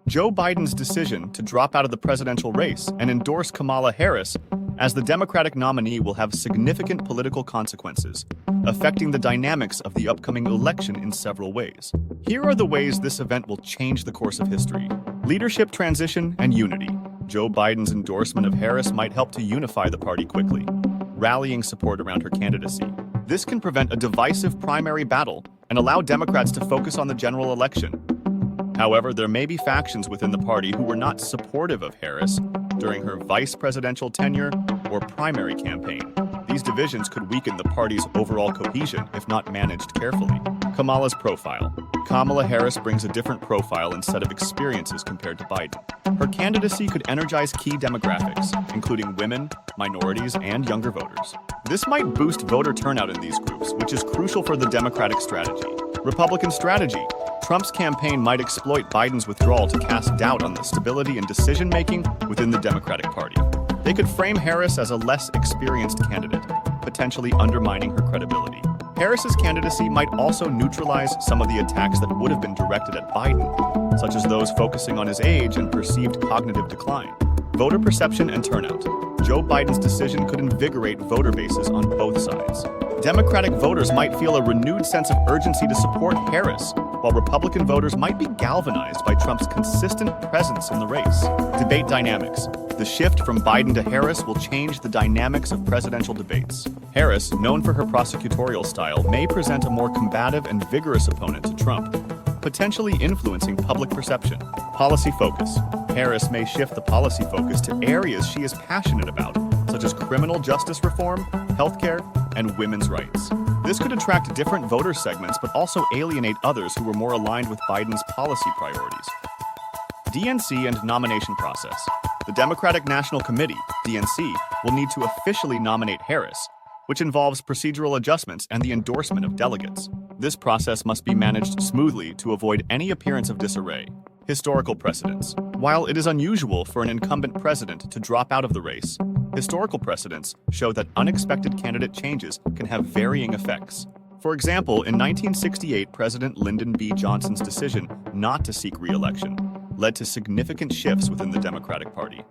Joe Biden's decision to drop out of the presidential race and endorse Kamala Harris as the Democratic nominee will have significant political consequences, affecting the dynamics of the upcoming election in several ways. Here are the ways this event will change the course of history. Leadership transition and unity. Joe Biden's endorsement of Harris might help to unify the party quickly, rallying support around her candidacy. This can prevent a divisive primary battle and allow Democrats to focus on the general election. However, there may be factions within the party who were not supportive of Harris during her vice presidential tenure or primary campaign. These divisions could weaken the party's overall cohesion if not managed carefully. Kamala's profile. Kamala Harris brings a different profile and set of experiences compared to Biden. Her candidacy could energize key demographics, including women, minorities, and younger voters. This might boost voter turnout in these groups, which is crucial for the Democratic strategy. Republican strategy. Trump's campaign might exploit Biden's withdrawal to cast doubt on the stability and decision-making within the Democratic Party. They could frame Harris as a less experienced candidate, potentially undermining her credibility. Harris's candidacy might also neutralize some of the attacks that would have been directed at Biden, such as those focusing on his age and perceived cognitive decline. Voter perception and turnout. Joe Biden's decision could invigorate voter bases on both sides. Democratic voters might feel a renewed sense of urgency to support Harris, while Republican voters might be galvanized by Trump's consistent presence in the race. Debate dynamics. The shift from Biden to Harris will change the dynamics of presidential debates. Harris, known for her prosecutorial style, may present a more combative and vigorous opponent to Trump, potentially influencing public perception. Policy focus. Harris may shift the policy focus to areas she is passionate about, such as criminal justice reform, healthcare, and women's rights. This could attract different voter segments but also alienate others who were more aligned with Biden's policy priorities. DNC and nomination process. The Democratic National Committee, DNC, will need to officially nominate Harris, which involves procedural adjustments and the endorsement of delegates. This process must be managed smoothly to avoid any appearance of disarray. Historical precedents. While it is unusual for an incumbent president to drop out of the race, historical precedents show that unexpected candidate changes can have varying effects. For example, in 1968, President Lyndon B. Johnson's decision not to seek re-election led to significant shifts within the Democratic Party,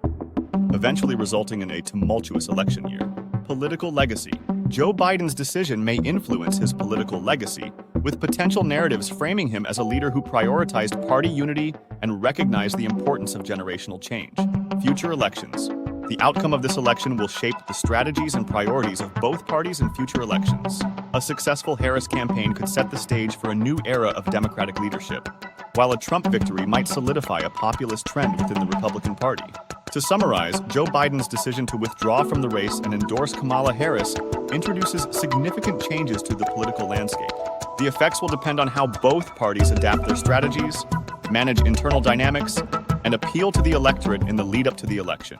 eventually resulting in a tumultuous election year. Political legacy. Joe Biden's decision may influence his political legacy, with potential narratives framing him as a leader who prioritized party unity and recognized the importance of generational change. Future elections. The outcome of this election will shape the strategies and priorities of both parties in future elections. A successful Harris campaign could set the stage for a new era of Democratic leadership, while a Trump victory might solidify a populist trend within the Republican Party. To summarize, Joe Biden's decision to withdraw from the race and endorse Kamala Harris introduces significant changes to the political landscape. The effects will depend on how both parties adapt their strategies, manage internal dynamics, and appeal to the electorate in the lead-up to the election.